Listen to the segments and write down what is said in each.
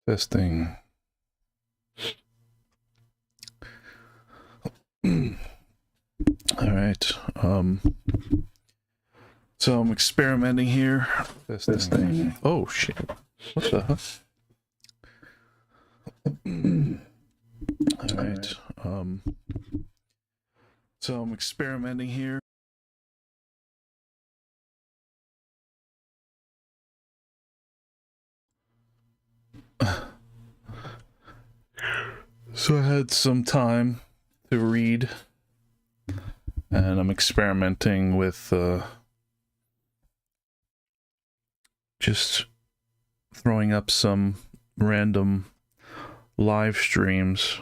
Testing. All right. So I'm experimenting here. Testing. Oh shit! What the heck? All right. So I'm experimenting here. So I had some time to read, and I'm experimenting with just throwing up some random live streams.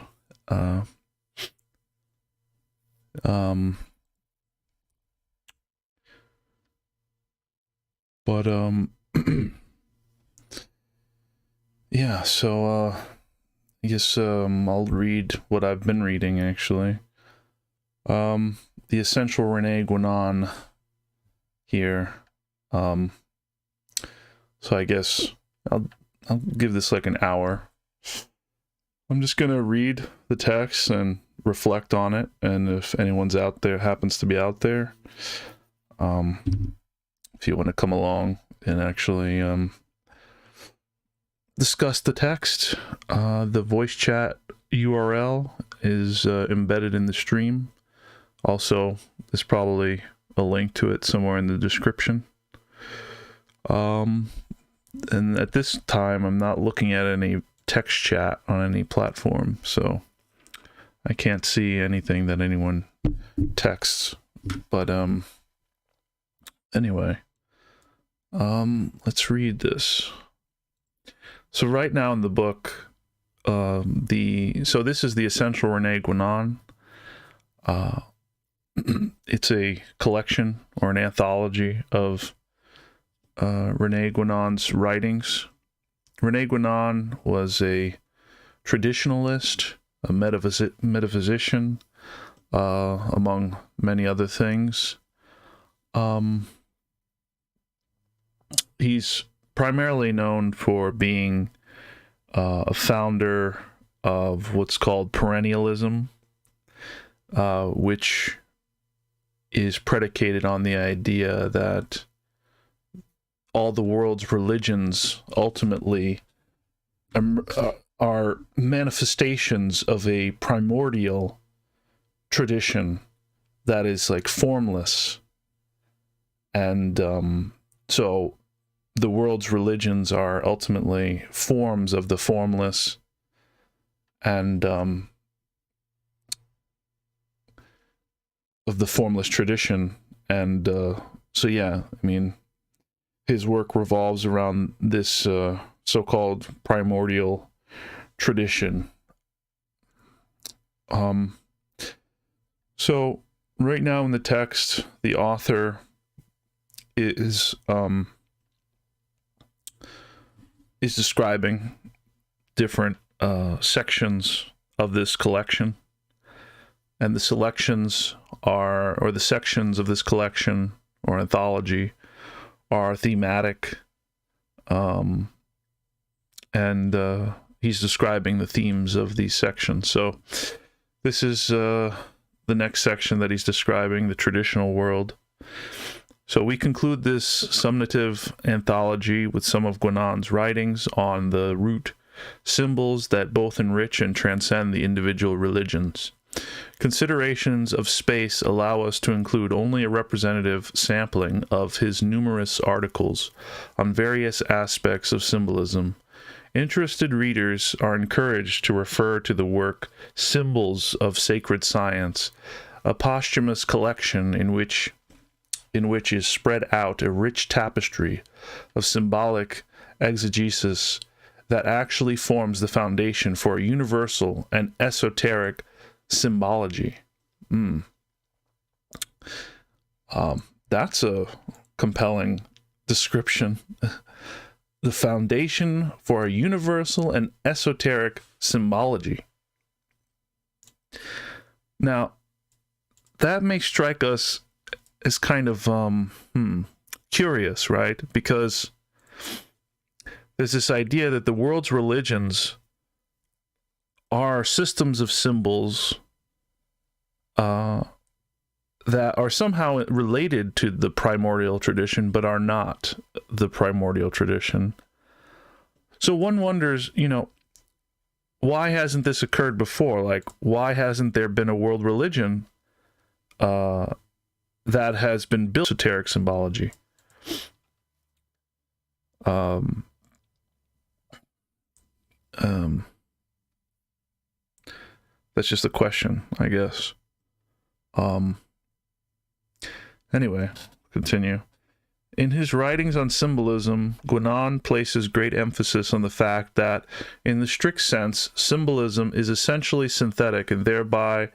Yeah, so I guess I'll read what I've been reading, actually. The Essential Renee Guénon here. So I guess I'll give this like an hour. I'm just gonna read the text and reflect on it, and if anyone's out there, happens to be out there, if you want to come along and actually discuss the text, the voice chat URL is embedded in the stream. Also, there's probably a link to it somewhere in the description. And at this time, I'm not looking at any text chat on any platform, so I can't see anything that anyone texts. But anyway, let's read this. So right now in the book, so this is the Essential Renee Guénon. It's a collection or an anthology of Renee Guénon's writings. Renee Guénon was a traditionalist, a metaphysician, among many other things. He's primarily known for being a founder of what's called perennialism, which is predicated on the idea that all the world's religions ultimately are manifestations of a primordial tradition that is like formless. And so the world's religions are ultimately forms of the formless, and of the formless tradition. And so yeah, I mean, his work revolves around this so-called primordial tradition. So right now in the text, the author is describing different sections of this collection, and the selections are, or the sections of this collection or anthology are thematic, and he's describing the themes of these sections. So this is the next section that he's describing, the traditional world. So we conclude this summative anthology with some of Guénon's writings on the root symbols that both enrich and transcend the individual religions. Considerations of space allow us to include only a representative sampling of his numerous articles on various aspects of symbolism. Interested readers are encouraged to refer to the work Symbols of Sacred Science, a posthumous collection in which is spread out a rich tapestry of symbolic exegesis that actually forms the foundation for a universal and esoteric symbology. That's a compelling description. The foundation for a universal and esoteric symbology. Now, that may strike us as kind of curious, right? Because there's this idea that the world's religions are systems of symbols that are somehow related to the primordial tradition, but are not the primordial tradition. So one wonders, you know, why hasn't this occurred before? Like, why hasn't there been a world religion that has been built on esoteric symbology? That's just a question, I guess. Anyway, continue. In his writings on symbolism, Guénon places great emphasis on the fact that, in the strict sense, symbolism is essentially synthetic and thereby,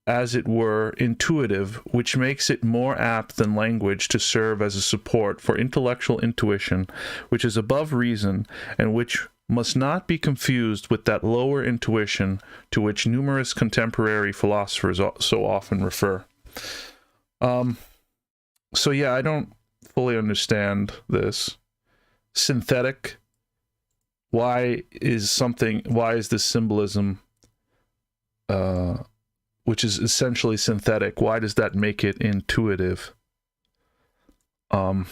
as it were, intuitive, which makes it more apt than language to serve as a support for intellectual intuition, which is above reason, and which must not be confused with that lower intuition to which numerous contemporary philosophers so often refer. So yeah, I don't fully understand this. Synthetic. Why is this symbolism, which is essentially synthetic, why does that make it intuitive? I'm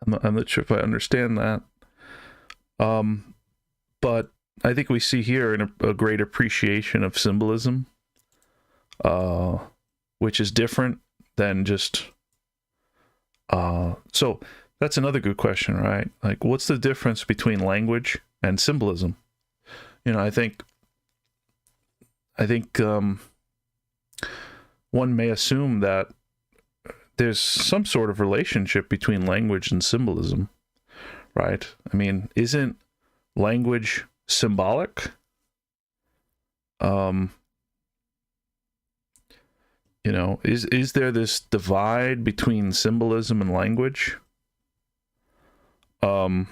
not sure if I understand that. But I think we see here a great appreciation of symbolism, which is different than just, so that's another good question, right? Like, what's the difference between language and symbolism? You know, I think one may assume that there's some sort of relationship between language and symbolism, right? I mean, isn't language symbolic? You know, is there this divide between symbolism and language? I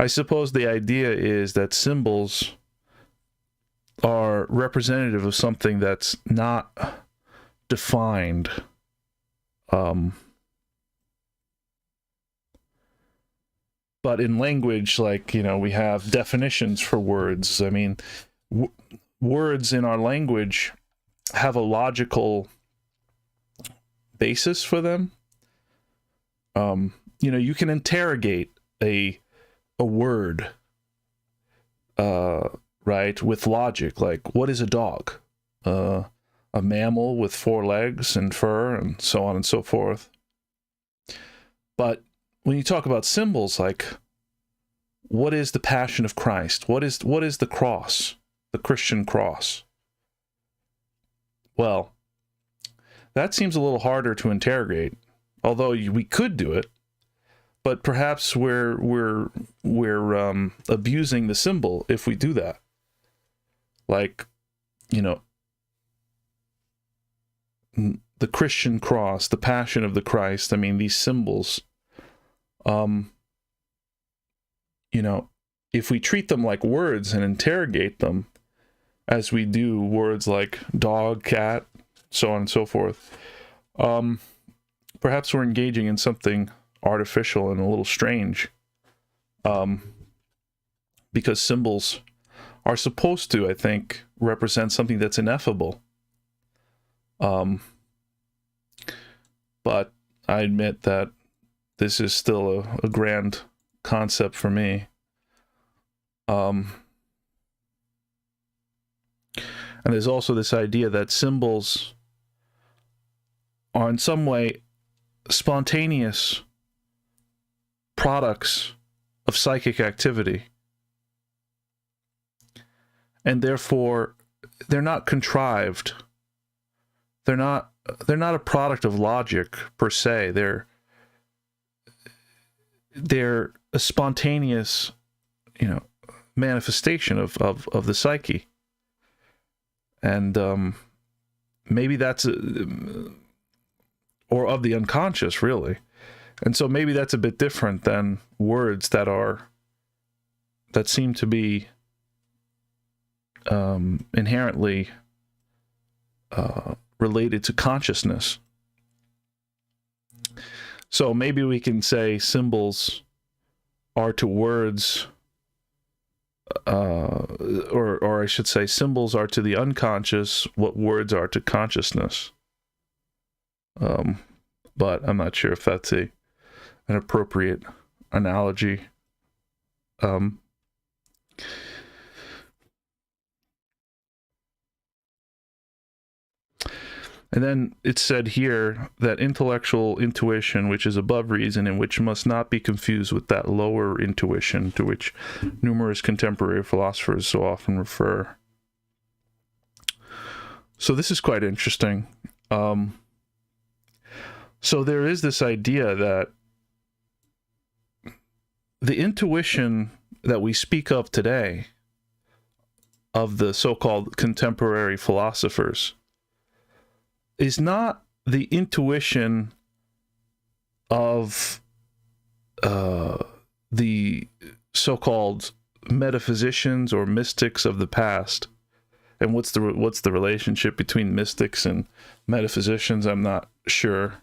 suppose the idea is that symbols are representative of something that's not defined. But in language, like, you know, we have definitions for words. I mean, words in our language have a logical basis for them. You know, you can interrogate a word, right, with logic. Like, what is a dog? A mammal with 4 legs and fur and so on and so forth. But when you talk about symbols, like, what is the Passion of Christ? What is the cross, the Christian cross? Well, that seems a little harder to interrogate, although we could do it. But perhaps we're abusing the symbol if we do that. Like, you know, the Christian cross, the Passion of the Christ. I mean, these symbols. You know, if we treat them like words and interrogate them, as we do words like dog, cat, so on and so forth, perhaps we're engaging in something artificial and a little strange, because symbols are supposed to, I think, represent something that's ineffable. But I admit that this is still a grand concept for me. And there's also this idea that symbols are in some way spontaneous products of psychic activity. And therefore, they're not contrived. They're not a product of logic per se. They're a spontaneous, you know, manifestation of the psyche. And maybe that's or of the unconscious, really. And so maybe that's a bit different than words that seem to be inherently related to consciousness. So maybe we can say symbols are to words, or I should say symbols are to the unconscious what words are to consciousness. But I'm not sure if that's an appropriate analogy. And then it's said here that intellectual intuition, which is above reason and which must not be confused with that lower intuition to which numerous contemporary philosophers so often refer. So this is quite interesting. So there is this idea that the intuition that we speak of today, of the so-called contemporary philosophers, is not the intuition of the so-called metaphysicians or mystics of the past. And what's the relationship between mystics and metaphysicians? I'm not sure.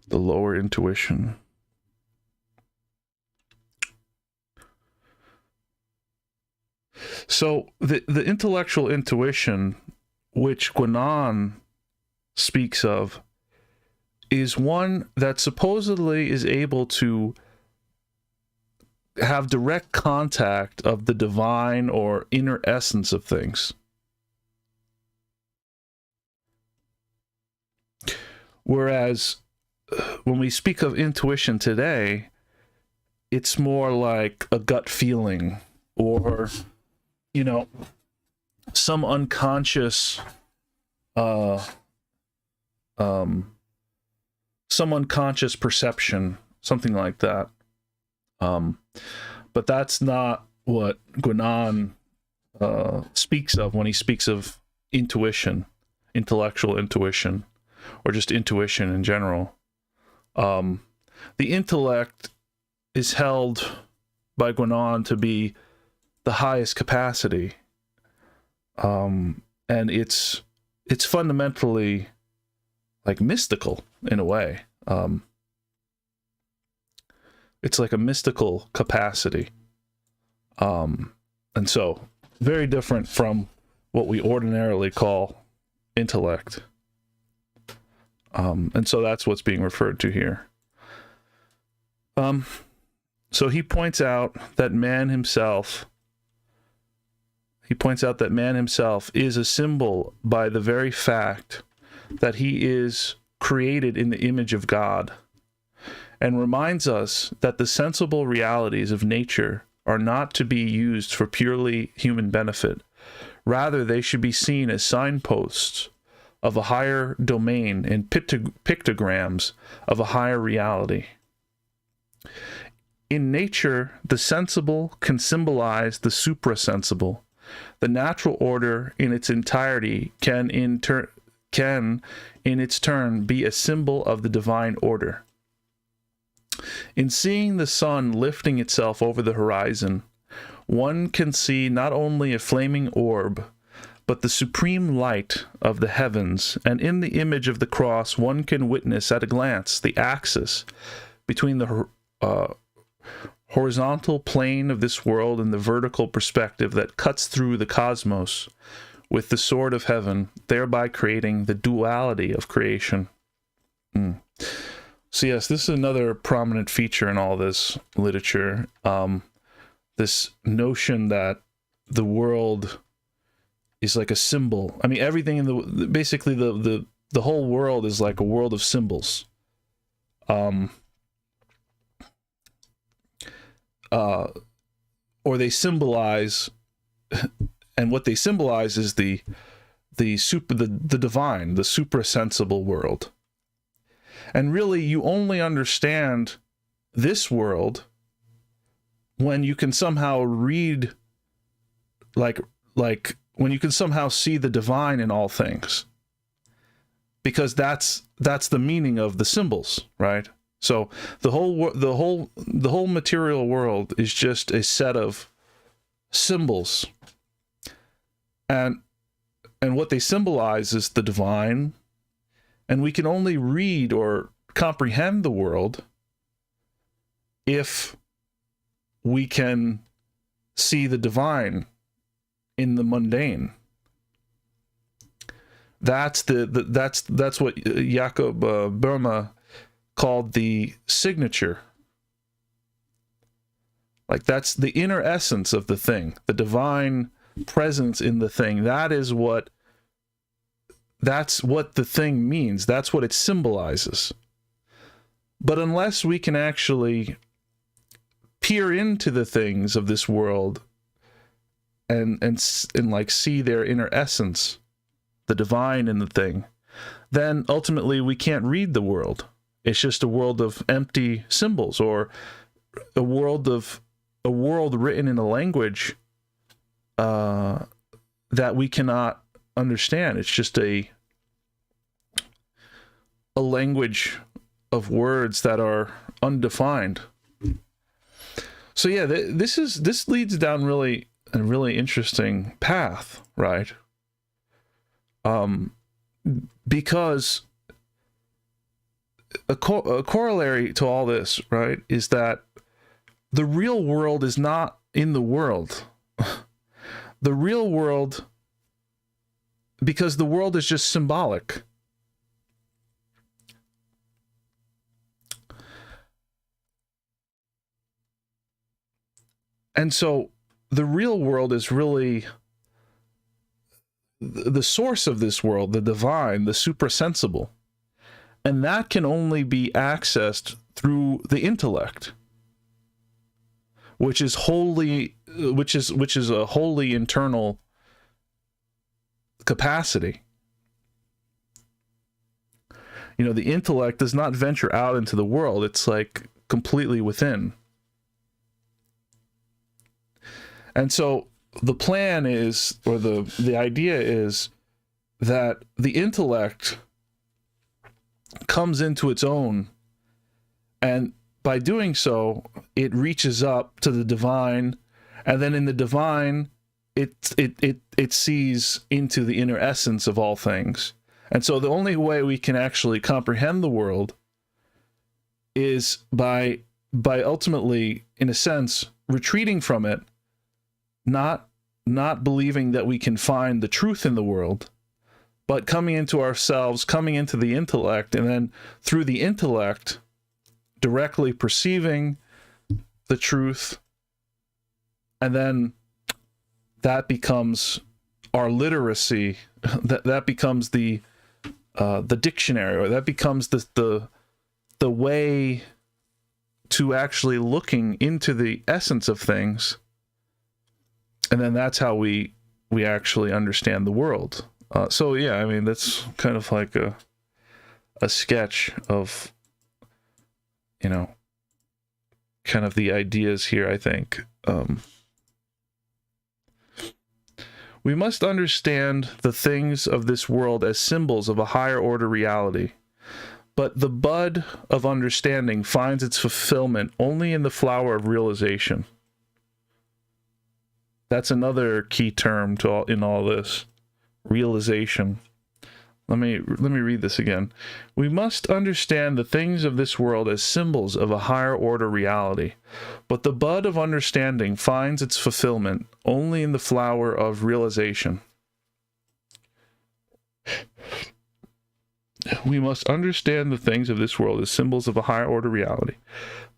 The lower intuition. So the intellectual intuition which Guénon speaks of is one that supposedly is able to have direct contact of the divine or inner essence of things. Whereas when we speak of intuition today, it's more like a gut feeling, or, you know, some unconscious perception, something like that. But that's not what Guénon speaks of when he speaks of intuition, intellectual intuition, or just intuition in general. The intellect is held by Guénon to be the highest capacity, and it's fundamentally like mystical in a way. It's like a mystical capacity, and so very different from what we ordinarily call intellect. And so that's what's being referred to here. So he points out that man himself is a symbol by the very fact that he is created in the image of God, and reminds us that the sensible realities of nature are not to be used for purely human benefit. Rather, they should be seen as signposts of a higher domain and pictograms of a higher reality. In nature, the sensible can symbolize the suprasensible. The natural order in its entirety can in its turn be a symbol of the divine order. In seeing the sun lifting itself over the horizon, one can see not only a flaming orb, but the supreme light of the heavens, and in the image of the cross one can witness at a glance the axis between the horizontal plane of this world and the vertical perspective that cuts through the cosmos with the sword of heaven, thereby creating the duality of creation. So yes, this is another prominent feature in all this literature. This notion that the world is like a symbol. I mean, everything in basically the whole world is like a world of symbols. Or they symbolize, and what they symbolize is the divine, the suprasensible world. And really, you only understand this world when you can somehow read, like when you can somehow see the divine in all things, because that's the meaning of the symbols, right? So the whole material world is just a set of symbols, and what they symbolize is the divine, and we can only read or comprehend the world if we can see the divine in the mundane. That's that's what Jacob Burma called the signature. Like, that's the inner essence of the thing, the divine presence in the thing. That's what the thing means. That's what it symbolizes. But unless we can actually peer into the things of this world and like see their inner essence, the divine in the thing, then ultimately we can't read the world. It's just a world of empty symbols, or a world written in a language that we cannot understand. It's just a language of words that are undefined. So yeah, this leads down a really interesting path, right? Because a corollary to all this, right, is that the real world is not in the world. The real world, because the world is just symbolic. And so the real world is really the source of this world, the divine, the suprasensible. And that can only be accessed through the intellect, which is a wholly internal capacity. You know, the intellect does not venture out into the world. It's like completely within. And so the plan is, or the idea is, that the intellect comes into its own, and by doing so, it reaches up to the divine, and then in the divine, it sees into the inner essence of all things. And so the only way we can actually comprehend the world is by ultimately, in a sense, retreating from it, not believing that we can find the truth in the world, but coming into ourselves, coming into the intellect, and then through the intellect, directly perceiving the truth, and then that becomes our literacy. That becomes the dictionary, or that becomes the way to actually looking into the essence of things, and then that's how we actually understand the world. So yeah, I mean, that's kind of like a sketch of, you know, kind of the ideas here, I think. We must understand the things of this world as symbols of a higher order reality, but the bud of understanding finds its fulfillment only in the flower of realization. That's another key term in all this. Realization. Let me read this again. We must understand the things of this world as symbols of a higher order reality, but the bud of understanding finds its fulfillment only in the flower of realization. We must understand the things of this world as symbols of a higher order reality,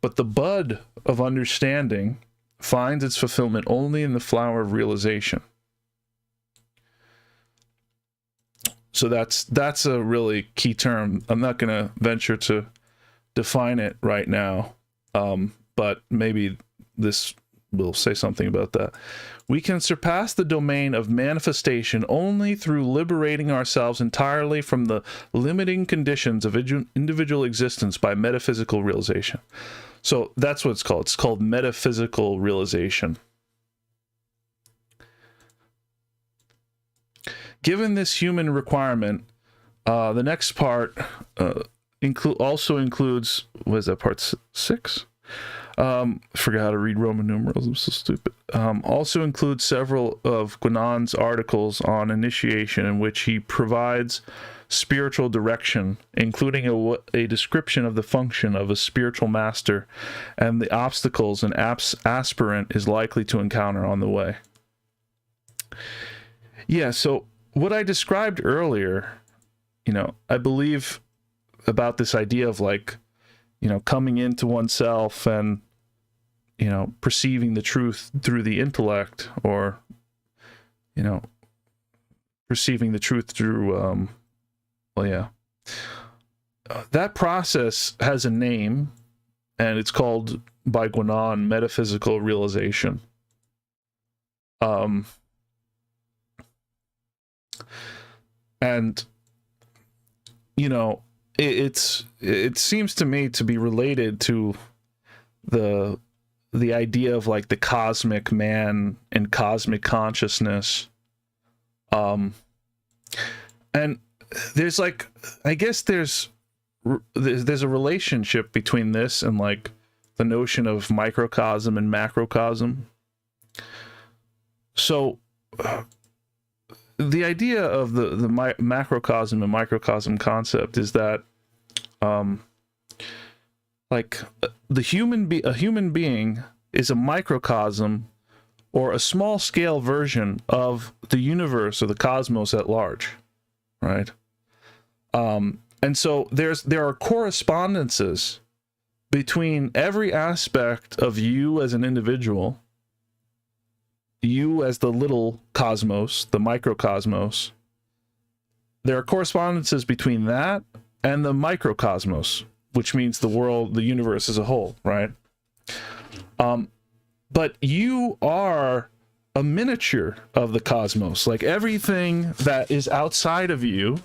but the bud of understanding finds its fulfillment only in the flower of realization. So that's a really key term. I'm not going to venture to define it right now, but maybe this will say something about that. We can surpass the domain of manifestation only through liberating ourselves entirely from the limiting conditions of individual existence by metaphysical realization. So that's what it's called. It's called metaphysical realization. Given this human requirement, the next part also includes, what is that, part 6? Forgot how to read Roman numerals. I'm so stupid. Also includes several of Guinan's articles on initiation in which he provides spiritual direction, including a description of the function of a spiritual master and the obstacles an aspirant is likely to encounter on the way. Yeah, so what I described earlier, you know, I believe about this idea of like, you know, coming into oneself and, you know, perceiving the truth through the intellect, or, you know, perceiving the truth through, well, yeah. That process has a name, and it's called, by Guinan, metaphysical realization. And, you know, it seems to me to be related to the idea of like the cosmic man and cosmic consciousness. And there's like, I guess there's a relationship between this and like the notion of microcosm and macrocosm. So the idea of the macrocosm and microcosm concept is that like a human being is a microcosm, or a small scale version of the universe or the cosmos at large, right? And so there are correspondences between every aspect of you as an individual, you as the little cosmos, the microcosmos. There are correspondences between that and the microcosmos, which means the world, the universe as a whole, right? But you are a miniature of the cosmos, like everything that is outside of you.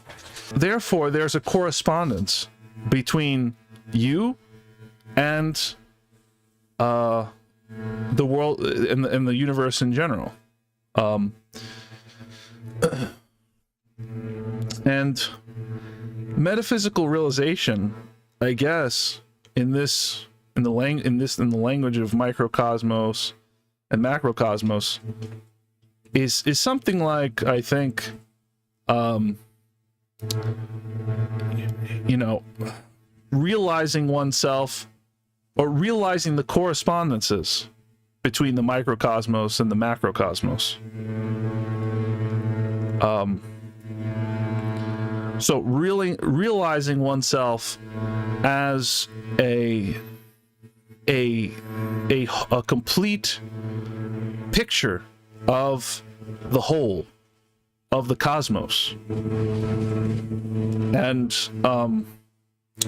Therefore, there's a correspondence between you and the world and the universe in general. And metaphysical realization, I guess, in the language of microcosmos and macrocosmos, is something like, I think, you know, realizing oneself, or realizing the correspondences between the microcosmos and the macrocosmos. So really realizing oneself as a complete picture of the whole of the cosmos. And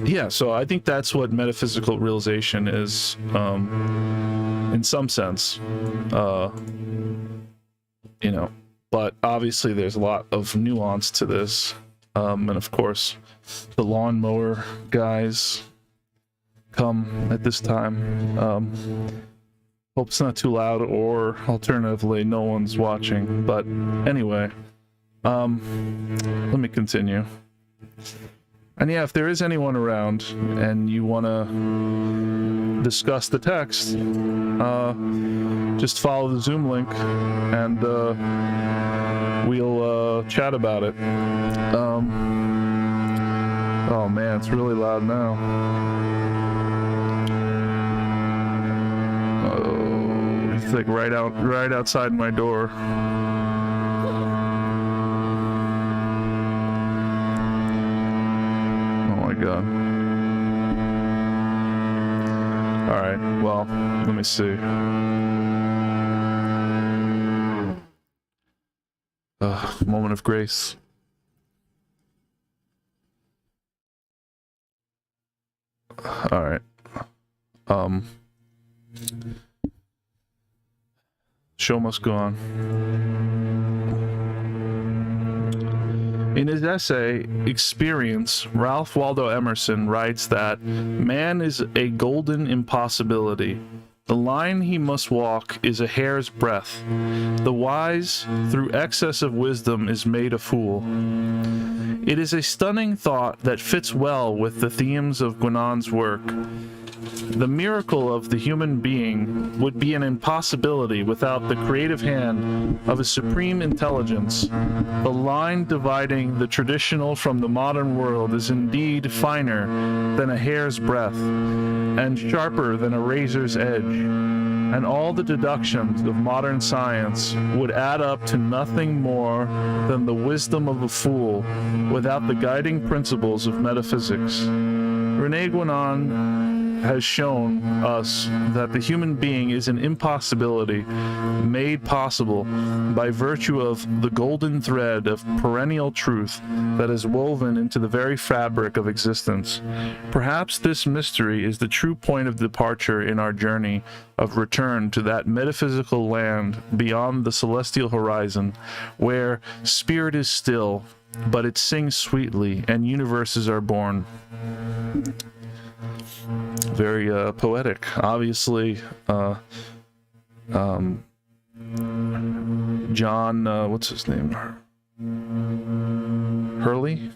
yeah, so I think that's what metaphysical realization is, in some sense, you know, but obviously there's a lot of nuance to this. And of course, the lawnmower guys come at this time. Hope it's not too loud, or alternatively, no one's watching. But anyway, let me continue. And yeah, if there is anyone around and you want to discuss the text, just follow the Zoom link and we'll chat about it. Oh man, it's really loud now. Oh, it's like right outside my door. God. All right, well, let me see. Moment of grace. All right. Show must go on. In his essay, Experience, Ralph Waldo Emerson writes that man is a golden impossibility. The line he must walk is a hair's breadth. The wise, through excess of wisdom, is made a fool. It is a stunning thought that fits well with the themes of Guinan's work. the miracle of the human being would be an impossibility without the creative hand of a supreme intelligence. The line dividing the traditional from the modern world is indeed finer than a hair's breadth, and sharper than a razor's edge, and all the deductions of modern science would add up to nothing more than the wisdom of a fool without the guiding principles of metaphysics. Rene Guénon has shown us that the human being is an impossibility made possible by virtue of the golden thread of perennial truth that is woven into the very fabric of existence. Perhaps this mystery is the true point of departure in our journey of return to that metaphysical land beyond the celestial horizon, where spirit is still, but it sings sweetly, and universes are born. Very poetic. Obviously, John, what's his name? Hurley?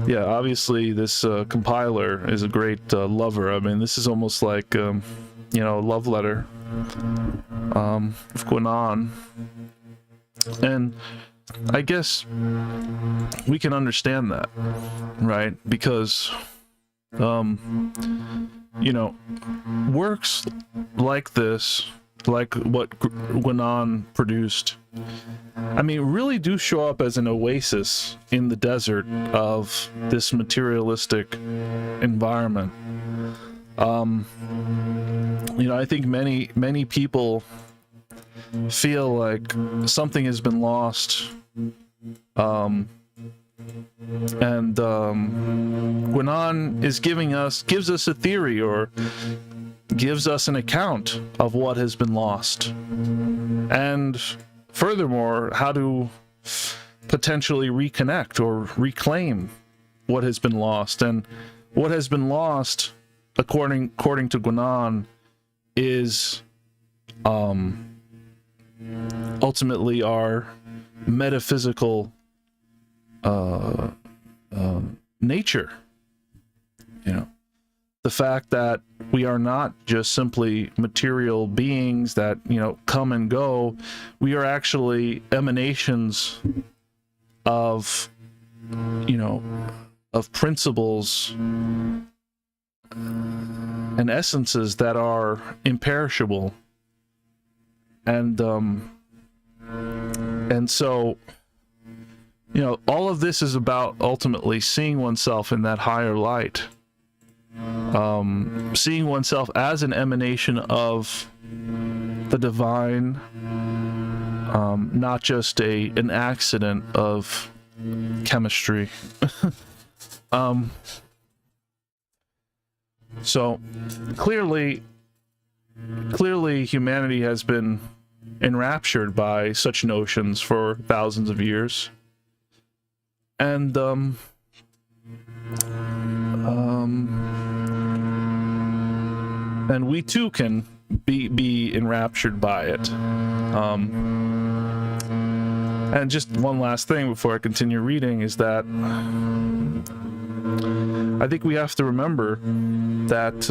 Yeah, obviously this compiler is a great lover. I mean, this is almost like, you know, a love letter of Guénon. And I guess we can understand that, right? Because, you know, works like this, like what Guénon produced, I mean, really do show up as an oasis in the desert of this materialistic environment. You know, I think many people feel like something has been lost, and Guénon gives us a theory, or gives us an account of what has been lost, and furthermore, how to potentially reconnect or reclaim what has been lost. And what has been lost, according to Guénon, is ultimately our metaphysical nature. You know, the fact that we are not just simply material beings that, you know, come and go. We are actually emanations of, you know, of principles and essences that are imperishable. And so, you know, all of this is about ultimately seeing oneself in that higher light, seeing oneself as an emanation of the divine, not just an accident of chemistry. So clearly humanity has been enraptured by such notions for thousands of years, and we too can be enraptured by it. And just one last thing before I continue reading is that I think we have to remember that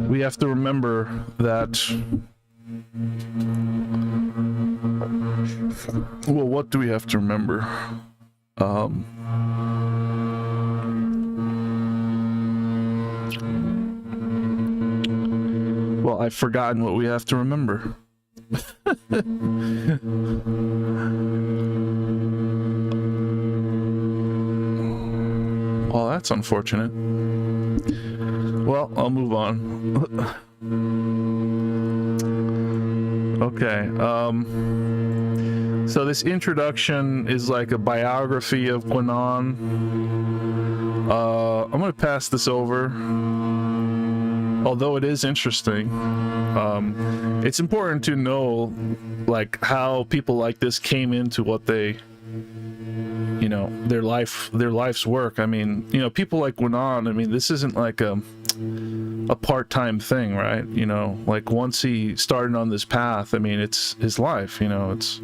we have to remember that, well, what do we have to remember? Well, I've forgotten what we have to remember. Well, that's unfortunate. Well, I'll move on. Okay, so this introduction is like a biography of Guénon. I'm going to pass this over. Although it is interesting, it's important to know, like, how people like this came into what they you know, their life's work. I mean, you know, people like Guinan, I mean, this isn't like a part-time thing, right? You know, like once he started on this path, I mean, it's his life, you know, it's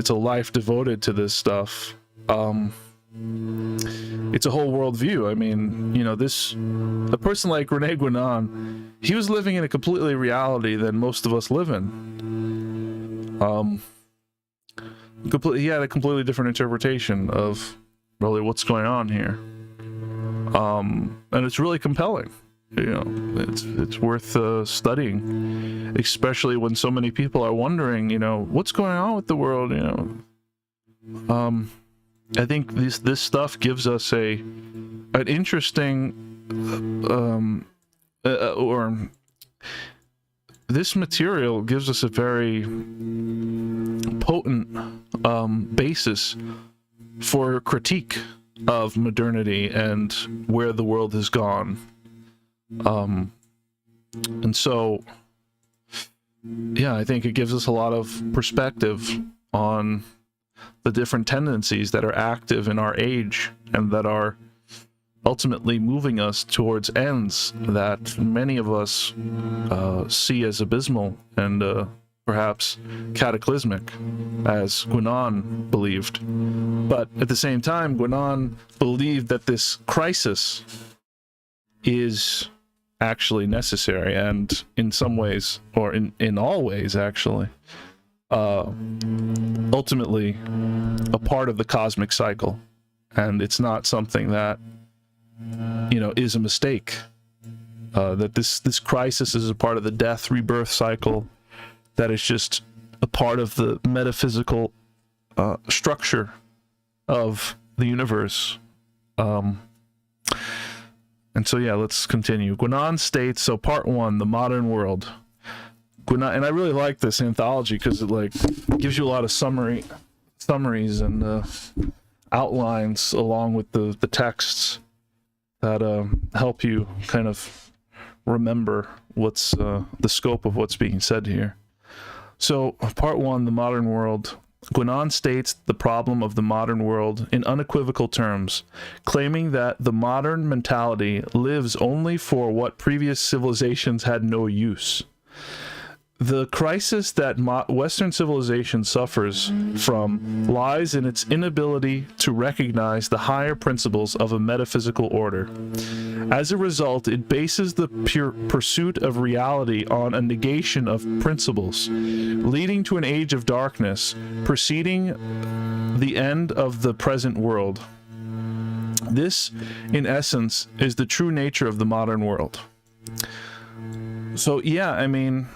a life devoted to this stuff. It's a whole worldview. I mean, you know, a person like Rene Guinan, he was living in a completely reality than most of us live in. He had a completely different interpretation of really what's going on here. And it's really compelling. You know, it's worth studying, especially when so many people are wondering, you know, what's going on with the world, you know. I think this stuff gives us an interesting or this material gives us a very potent basis for critique of modernity and where the world has gone. And so, yeah, I think it gives us a lot of perspective on the different tendencies that are active in our age and that are ultimately moving us towards ends that many of us see as abysmal and perhaps cataclysmic, as Guinan believed. But at the same time, Guinan believed that this crisis is actually necessary, and in some ways, or in all ways actually, ultimately a part of the cosmic cycle, and it's not something that, you know, is a mistake. That this crisis is a part of the death rebirth cycle, that is just a part of the metaphysical structure of the universe. And so, yeah, let's continue. Guinan states, so part 1, the modern world. Guinan, and I really like this anthology because it like gives you a lot of summaries and outlines along with the texts that help you kind of remember what's the scope of what's being said here. So, part 1, the modern world. Guinan states the problem of the modern world in unequivocal terms, claiming that the modern mentality lives only for what previous civilizations had no use. The crisis that Western civilization suffers from lies in its inability to recognize the higher principles of a metaphysical order. As a result, it bases the pure pursuit of reality on a negation of principles, leading to an age of darkness, preceding the end of the present world. This, in essence, is the true nature of the modern world. So, yeah, I mean,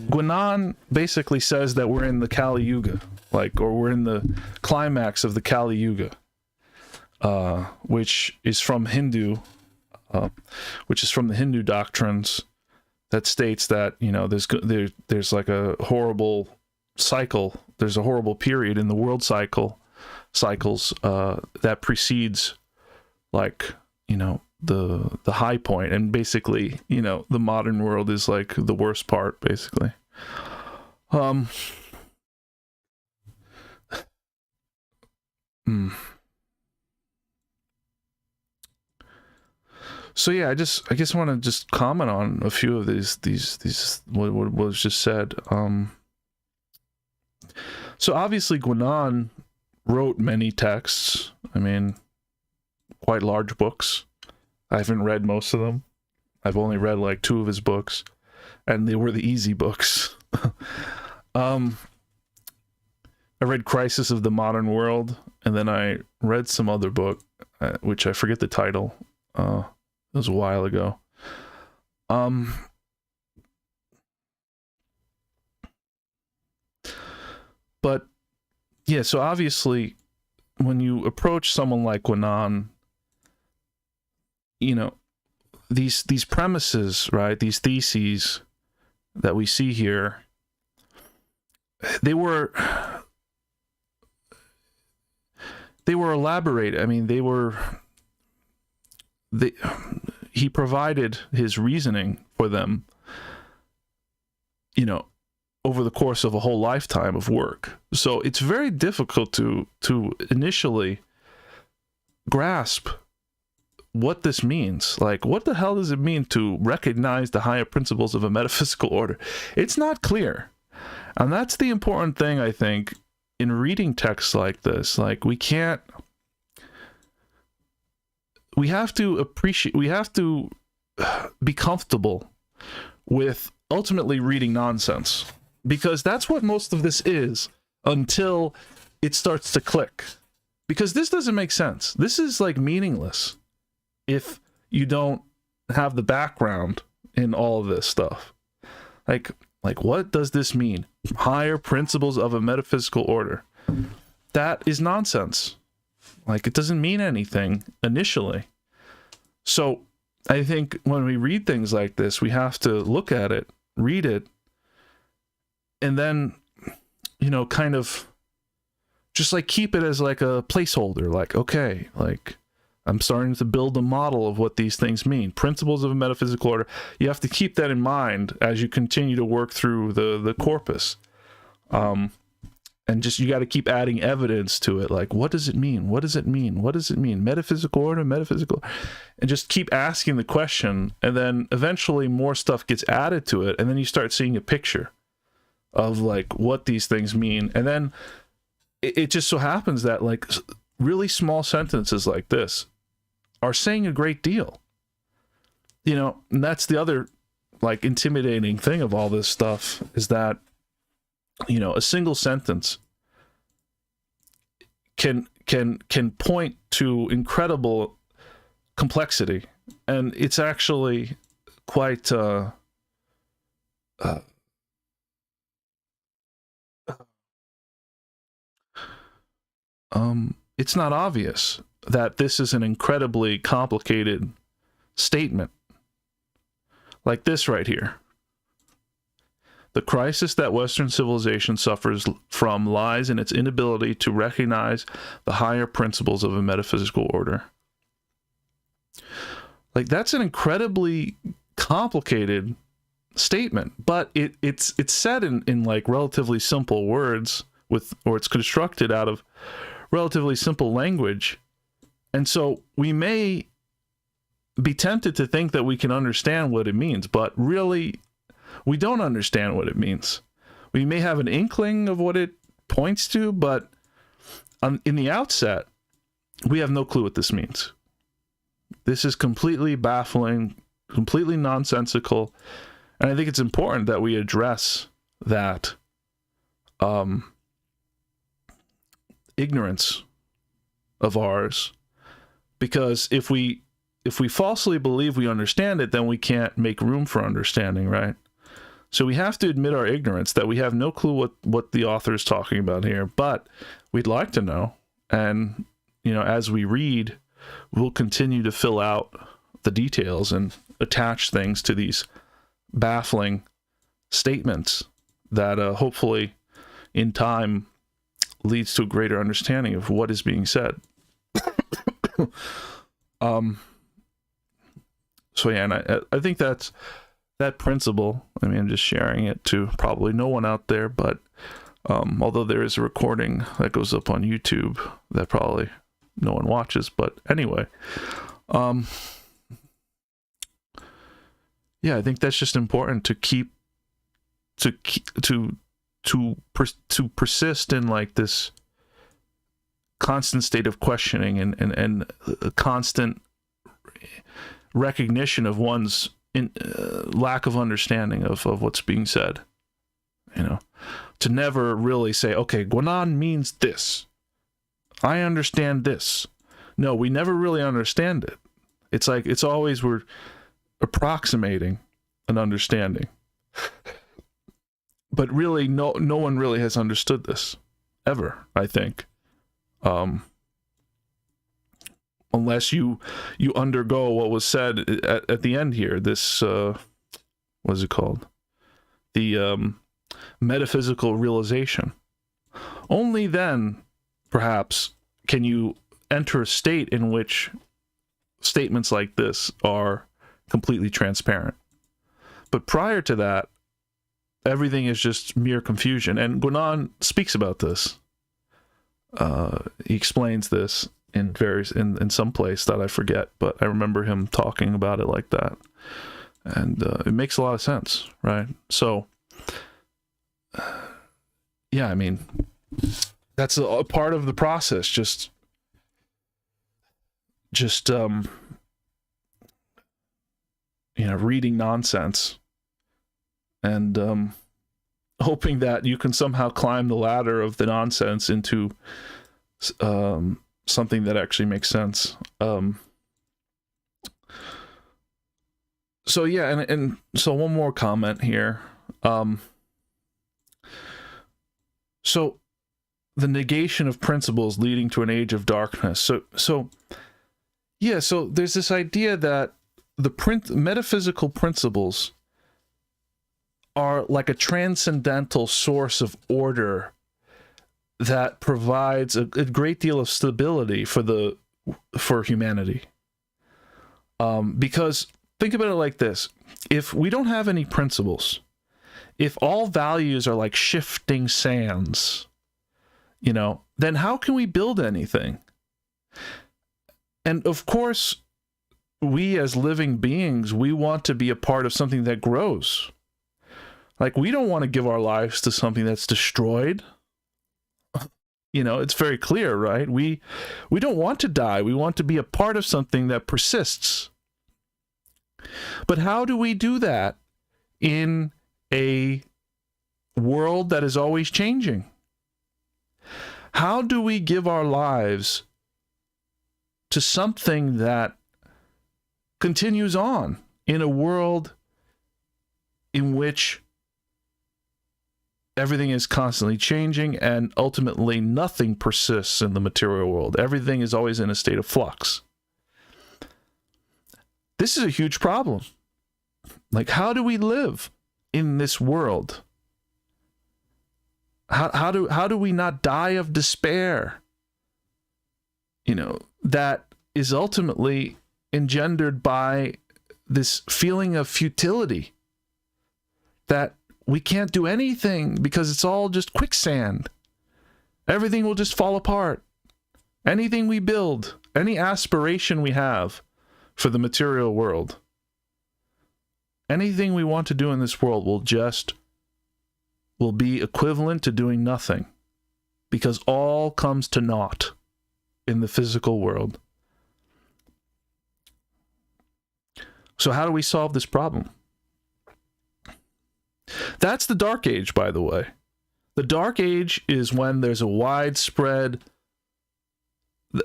Guinan basically says that we're in the Kali Yuga, or we're in the climax of the Kali Yuga, which is from the Hindu doctrines that states that, you know, there's like a horrible cycle, there's a horrible period in the world cycles that precedes, like, you know, the high point, and basically, you know, the modern world is like the worst part, basically. So yeah, I guess I want to just comment on a few of these what was just said. So obviously Guinan wrote many texts. I mean, quite large books. I haven't read most of them. I've only read like 2 of his books, and they were the easy books. I read Crisis of the Modern World, and then I read some other book, which I forget the title. It was a while ago. But yeah, so obviously, when you approach someone like Guinan, you know, these premises, right? These theses that we see here, they were elaborated. I mean, he provided his reasoning for them, you know, over the course of a whole lifetime of work. So it's very difficult to initially grasp what this means. Like, what the hell does it mean to recognize the higher principles of a metaphysical order? It's not clear. And that's the important thing, I think, in reading texts like this. Like, we have to be comfortable with ultimately reading nonsense, because that's what most of this is, until it starts to click. Because this doesn't make sense. This is like meaningless if you don't have the background in all of this stuff. Like what does this mean? Higher principles of a metaphysical order. That is nonsense. Like, it doesn't mean anything initially. So I think when we read things like this, we have to look at it, read it, and then, you know, kind of just like keep it as like a placeholder. Like, okay, like I'm starting to build a model of what these things mean. Principles of a metaphysical order. You have to keep that in mind as you continue to work through the corpus. And just, you got to keep adding evidence to it. Like, what does it mean? What does it mean? What does it mean? Metaphysical order, metaphysical. And just keep asking the question. And then eventually more stuff gets added to it. And then you start seeing a picture of like what these things mean. And then it just so happens that like really small sentences like this are saying a great deal. You know, and that's the other like intimidating thing of all this stuff, is that, you know, a single sentence can point to incredible complexity, and it's actually quite it's not obvious that this is an incredibly complicated statement, like this right here. The crisis that Western civilization suffers from lies in its inability to recognize the higher principles of a metaphysical order. Like, that's an incredibly complicated statement, but it's said in like relatively simple words, or it's constructed out of relatively simple language. And so we may be tempted to think that we can understand what it means, but really we don't understand what it means. We may have an inkling of what it points to, but in the outset, we have no clue what this means. This is completely baffling, completely nonsensical, and I think it's important that we address that ignorance of ours, because if we falsely believe we understand it, then we can't make room for understanding, right? So we have to admit our ignorance, that we have no clue what the author is talking about here, but we'd like to know. And, you know, as we read, we'll continue to fill out the details and attach things to these baffling statements that hopefully in time leads to a greater understanding of what is being said. So yeah, and I think that's that principle. I mean, I'm just sharing it to probably no one out there, but although there is a recording that goes up on YouTube that probably no one watches, but anyway, yeah, I think that's just important to keep to persist in like this constant state of questioning and a constant recognition of one's lack of understanding of what's being said. You know, to never really say, okay, Guanan means this, I understand this. No, we never really understand it. It's like, it's always we're approximating an understanding. But really, no one really has understood this ever, I think. Unless you undergo what was said at the end here, this what is it called? The metaphysical realization. Only then, perhaps, can you enter a state in which statements like this are completely transparent. But prior to that, everything is just mere confusion. And Guinan speaks about this. He explains this in some place that I forget, but I remember him talking about it like that. And it makes a lot of sense, right? So, yeah, I mean, that's a part of the process. Just reading nonsense and hoping that you can somehow climb the ladder of the nonsense into something that actually makes sense. So yeah, and so one more comment here. So the negation of principles leading to an age of darkness. So there's this idea that the metaphysical principles are like a transcendental source of order that provides a great deal of stability for humanity. Because think about it like this: if we don't have any principles, if all values are like shifting sands, then how can we build anything? And of course, we as living beings, we want to be a part of something that grows. Like, we don't want to give our lives to something that's destroyed. It's very clear, right? We don't want to die. We want to be a part of something that persists. But how do we do that in a world that is always changing? How do we give our lives to something that continues on in a world in which everything is constantly changing and ultimately nothing persists in the material world? Everything is always in a state of flux. This is a huge problem. Like, how do we live in this world? How do we not die of despair? That is ultimately engendered by this feeling of futility, that we can't do anything because it's all just quicksand. Everything will just fall apart. Anything we build, any aspiration we have for the material world, anything we want to do in this world will be equivalent to doing nothing, because all comes to naught in the physical world. So how do we solve this problem? That's the Dark Age, by the way. The Dark Age is when there's a widespread,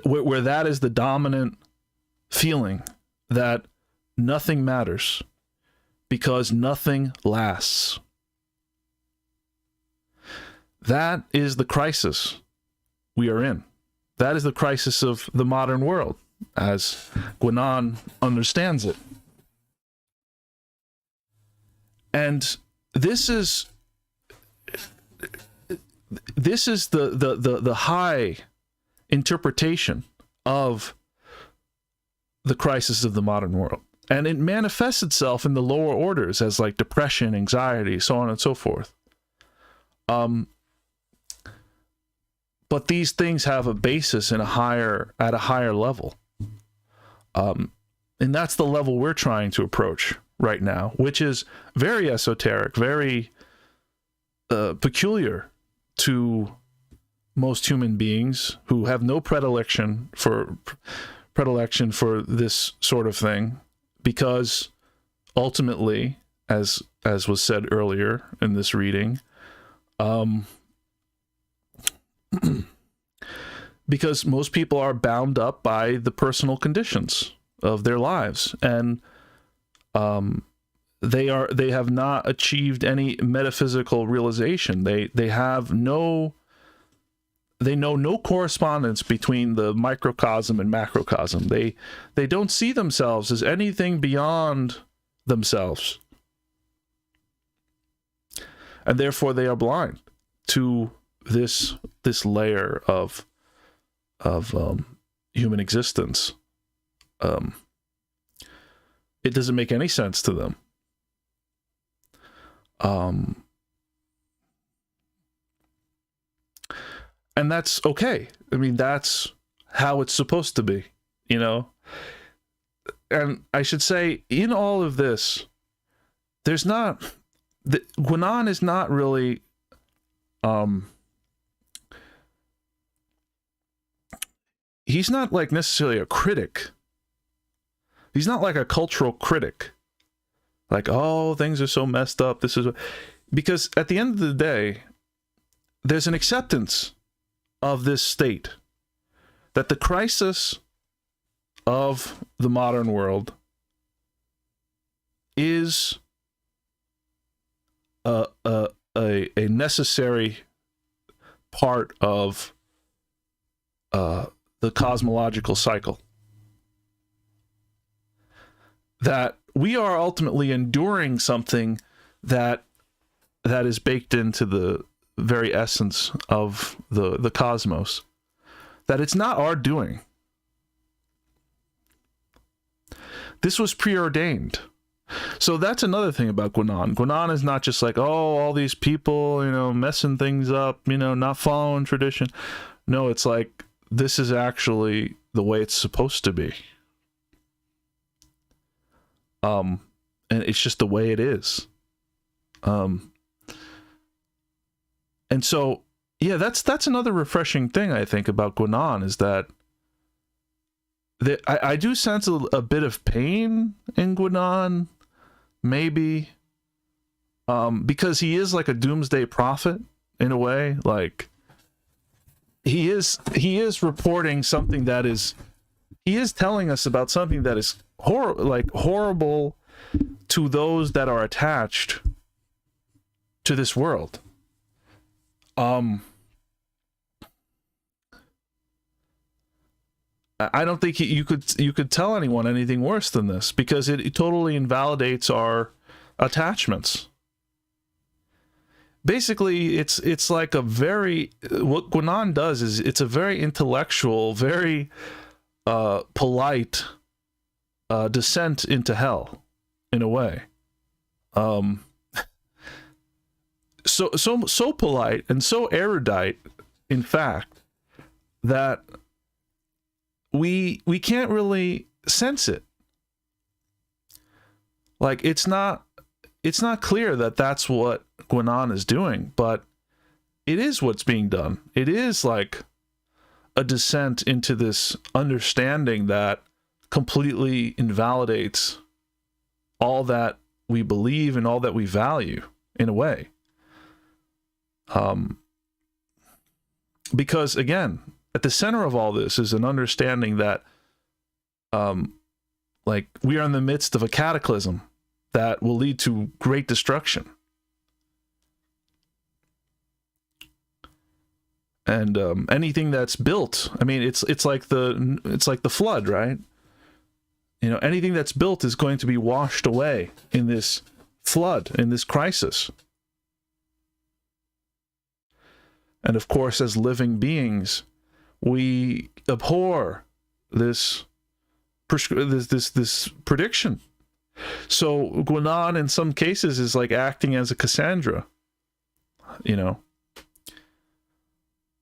where that is the dominant feeling, that nothing matters because nothing lasts. That is the crisis we are in. That is the crisis of the modern world, as Guinan understands it. And this is the high interpretation of the crisis of the modern world. And it manifests itself in the lower orders as like depression, anxiety, so on and so forth. But these things have a basis at a higher level. And that's the level we're trying to approach right now, which is very esoteric, very peculiar to most human beings who have no predilection for this sort of thing, because ultimately, as was said earlier in this reading, because most people are bound up by the personal conditions of their lives, and they have not achieved any metaphysical realization. They know no correspondence between the microcosm and macrocosm. They don't see themselves as anything beyond themselves, and therefore they are blind to this layer of human existence. It doesn't make any sense to them. And that's okay. I mean, that's how it's supposed to be, you know? And I should say, in all of this, Guinan is not really, he's not like necessarily a critic. He's not like a cultural critic. Like, oh, things are so messed up. Because at the end of the day, there's an acceptance of this state that the crisis of the modern world is a necessary part of the cosmological cycle. That we are ultimately enduring something that is baked into the very essence of the cosmos. That it's not our doing. This was preordained. So that's another thing about Guinan. Guinan is not just like, oh, all these people, you know, messing things up, you know, not following tradition. No, it's like, this is actually the way it's supposed to be. And it's just the way it is. And so, yeah, that's another refreshing thing I think about Guinan, is that I do sense a bit of pain in Guinan, maybe, because he is like a doomsday prophet in a way. Like, he is reporting something that is, he is telling us about something that is horrible to those that are attached to this world. I don't think you could tell anyone anything worse than this, because it totally invalidates our attachments. Basically, it's like what Guinan does is it's a very intellectual, very polite descent into hell, in a way. So polite and so erudite, in fact, that we can't really sense it. Like, it's not clear that that's what Guinan is doing, but it is what's being done. It is like a descent into this understanding that completely invalidates all that we believe and all that we value, in a way. Because again, at the center of all this is an understanding that like, we are in the midst of a cataclysm that will lead to great destruction. And anything that's built, I mean, it's like the flood, right? You know, anything that's built is going to be washed away in this flood, in this crisis. And of course, as living beings, we abhor this prediction. So Guinan, in some cases, is like acting as a Cassandra, you know.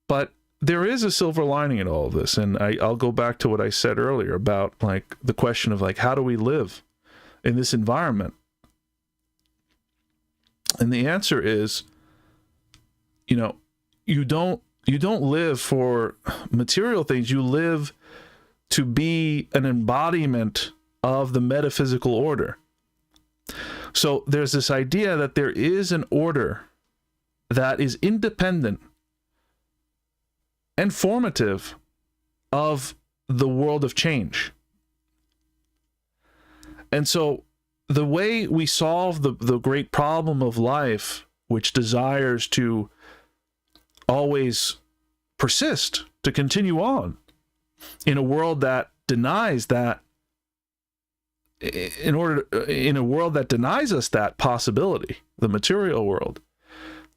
But there is a silver lining in all of this, and I'll go back to what I said earlier about like the question of like, how do we live in this environment? And the answer is, you know, you don't live for material things. You live to be an embodiment of the metaphysical order. So there's this idea that there is an order that is independent and formative of the world of change. And so the way we solve the great problem of life, which desires to always persist, to continue on in a world that denies that, in a world that denies us that possibility, the material world,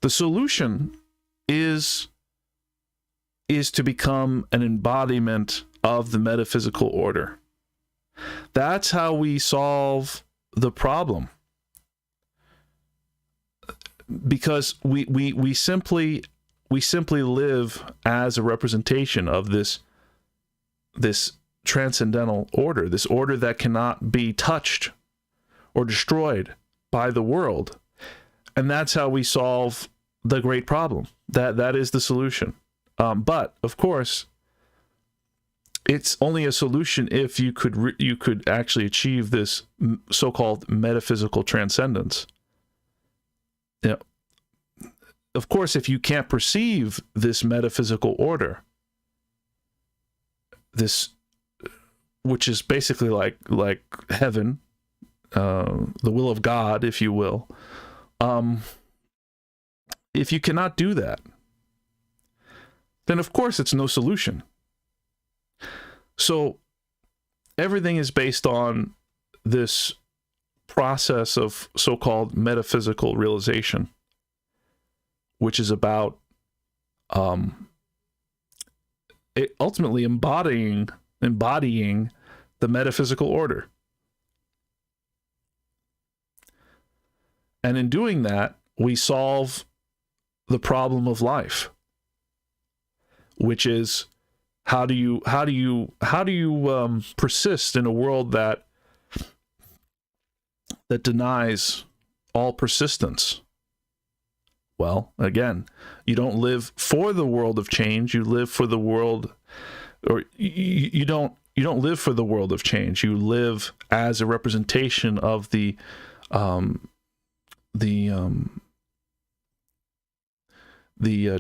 the solution is to become an embodiment of the metaphysical order. That's how we solve the problem. Because we simply we simply live as a representation of this transcendental order, this order that cannot be touched or destroyed by the world. And that's how we solve the great problem. That is the solution. But of course, it's only a solution if you could actually achieve this so-called metaphysical transcendence. You know, of course, if you can't perceive this metaphysical order, this, which is basically like heaven, the will of God, if you will, if you cannot do that, then of course it's no solution. So everything is based on this process of so-called metaphysical realization, which is about ultimately embodying the metaphysical order. And in doing that, we solve the problem of life, which is how do you persist in a world that denies all persistence? Well, again, you don't live for the world of change. You live for the world, or you don't live for the world of change. You live as a representation of the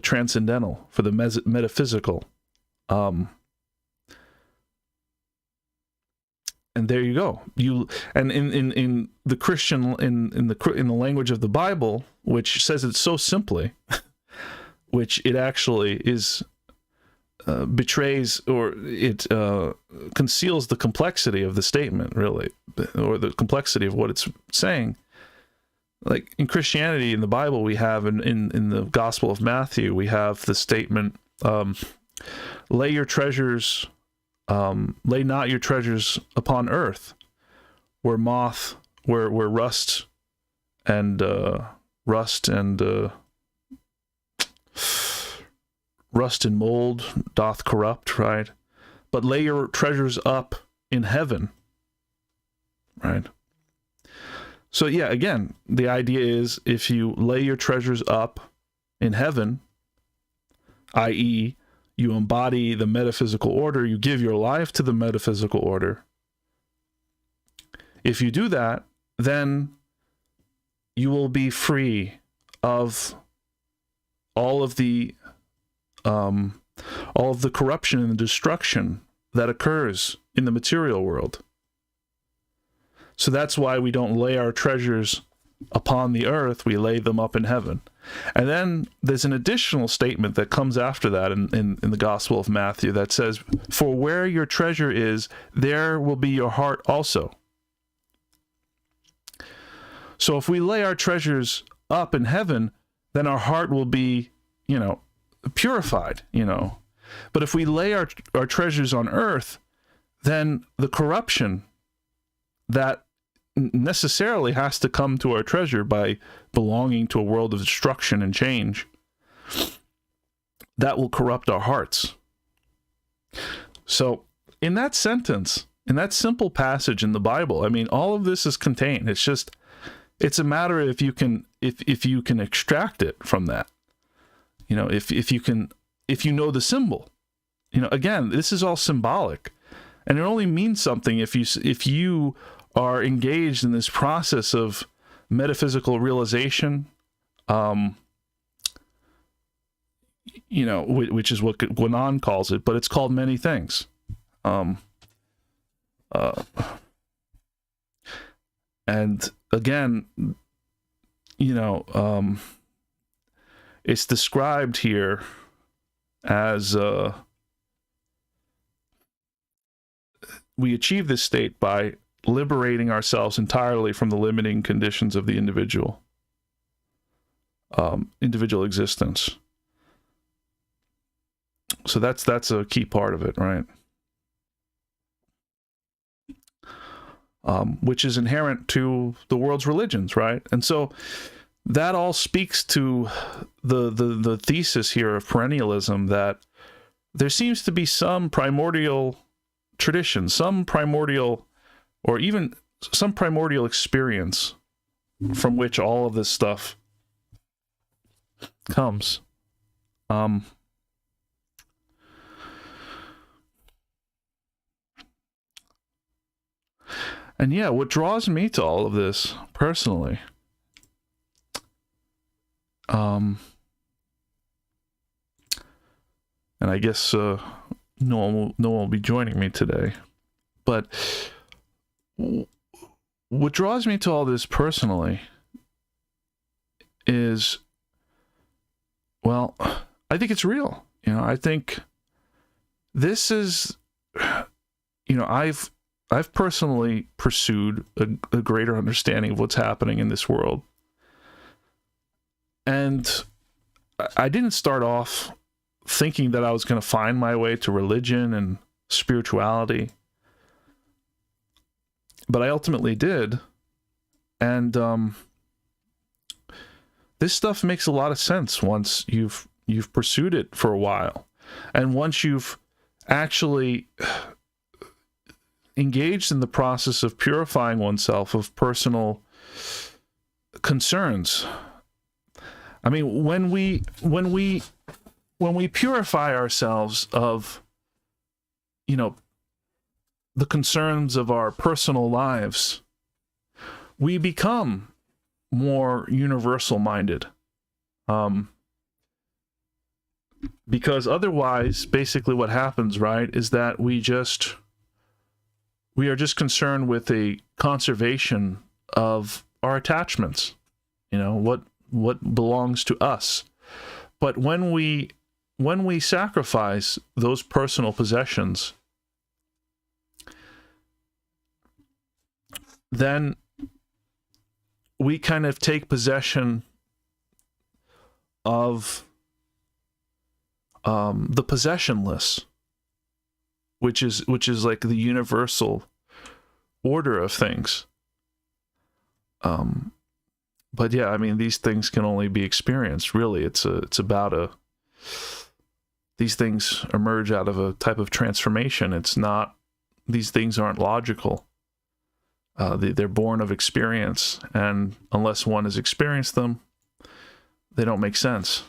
transcendental, for the metaphysical. And there you go. And in the Christian, in the language of the Bible, which says it so simply, which it actually is betrays, or it conceals the complexity of the statement, really, or the complexity of what it's saying. Like in Christianity, in the Bible, we have in the Gospel of Matthew, we have the statement, lay not your treasures upon earth, where rust and mold doth corrupt, right? But lay your treasures up in heaven, right? So yeah, again, the idea is if you lay your treasures up in heaven, i.e., you embody the metaphysical order, you give your life to the metaphysical order. If you do that, then you will be free of all of the corruption and the destruction that occurs in the material world. So that's why we don't lay our treasures upon the earth, we lay them up in heaven. And then there's an additional statement that comes after that in the Gospel of Matthew that says, for where your treasure is, there will be your heart also. So if we lay our treasures up in heaven, then our heart will be, purified, But if we lay our treasures on earth, then the corruption that necessarily has to come to our treasure by belonging to a world of destruction and change, that will corrupt our hearts. So in that sentence, in that simple passage in the Bible, I mean, all of this is contained. It's a matter of if you can extract it from that. If you know the symbol. Again, this is all symbolic, and it only means something if you are engaged in this process of metaphysical realization, which is what Guanan calls it, but it's called many things. And again, it's described here as we achieve this state by liberating ourselves entirely from the limiting conditions of the individual existence. So that's a key part of it, right? Which is inherent to the world's religions, right? And so that all speaks to the thesis here of perennialism, that there seems to be some primordial tradition, some primordial, or even some primordial experience from which all of this stuff comes. And yeah, what draws me to all of this personally, and I guess no one will be joining me today, but what draws me to all this personally is, well, I think it's real. You know, I think this is, you know, I've personally pursued a greater understanding of what's happening in this world. And I didn't start off thinking that I was going to find my way to religion and spirituality, but I ultimately did. And this stuff makes a lot of sense once you've pursued it for a while, and once you've actually engaged in the process of purifying oneself of personal concerns. I mean, when we purify ourselves of, you know, the concerns of our personal lives, we become more universal minded. Because otherwise, basically what happens, right, is that we are just concerned with a conservation of our attachments, you know, what belongs to us. But when we sacrifice those personal possessions, then we kind of take possession of the possessionless, which is like the universal order of things. But yeah, I mean, these things can only be experienced. Really, it's about these things emerge out of a type of transformation. These things aren't logical. They're born of experience, and unless one has experienced them, they don't make sense,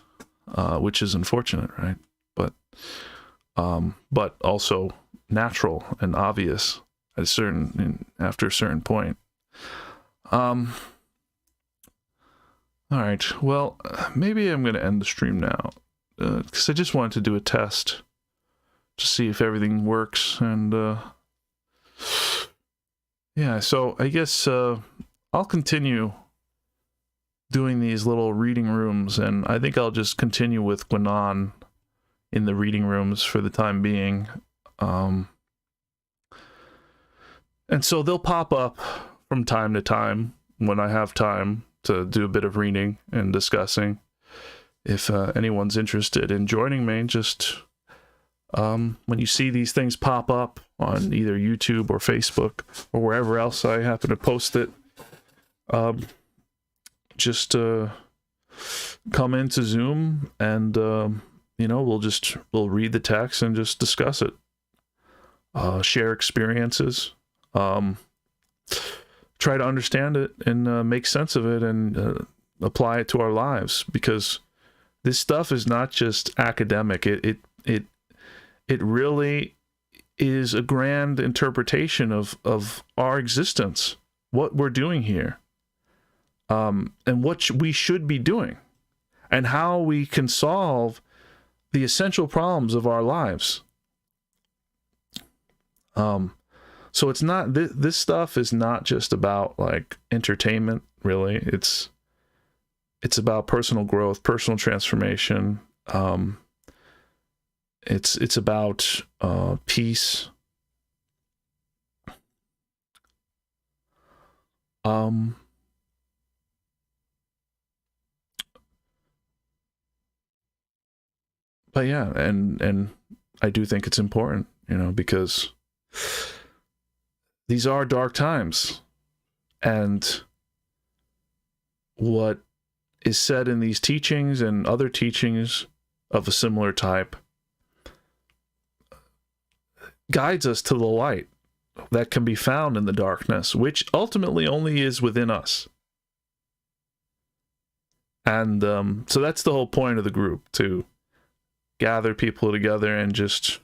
which is unfortunate, right? But also natural and obvious after a certain point. All right, well, maybe I'm going to end the stream now, because I just wanted to do a test to see if everything works, and yeah, so I guess I'll continue doing these little reading rooms, and I think I'll just continue with Gwenon in the reading rooms for the time being. And so they'll pop up from time to time when I have time to do a bit of reading and discussing. If anyone's interested in joining me, just when you see these things pop up on either YouTube or Facebook or wherever else I happen to post it, just come into Zoom, and you know, we'll read the text and just discuss it, share experiences, try to understand it and make sense of it, and apply it to our lives, because this stuff is not just academic. It really is a grand interpretation of our existence, what we're doing here, and what we should be doing, and how we can solve the essential problems of our lives. So it's not, this stuff is not just about like entertainment, really. It's about personal growth, personal transformation. It's about peace. But yeah, and I do think it's important, you know, because these are dark times, and what is said in these teachings and other teachings of a similar type guides us to the light that can be found in the darkness, which ultimately only is within us. And so that's the whole point of the group, to gather people together and just,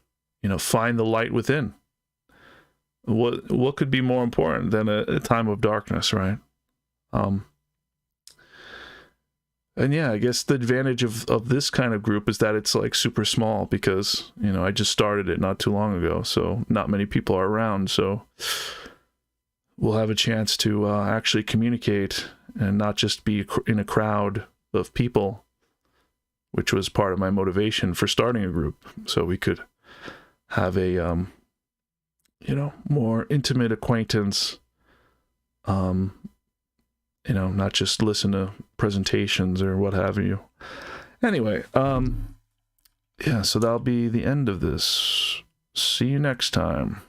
find the light within. What could be more important than a time of darkness, right? And yeah, I guess the advantage of this kind of group is that it's like super small, because, I just started it not too long ago, so not many people are around. So we'll have a chance to actually communicate and not just be in a crowd of people, which was part of my motivation for starting a group. So we could have a, more intimate acquaintance, not just listen to presentations or what have you. Anyway, yeah, so that'll be the end of this. See you next time.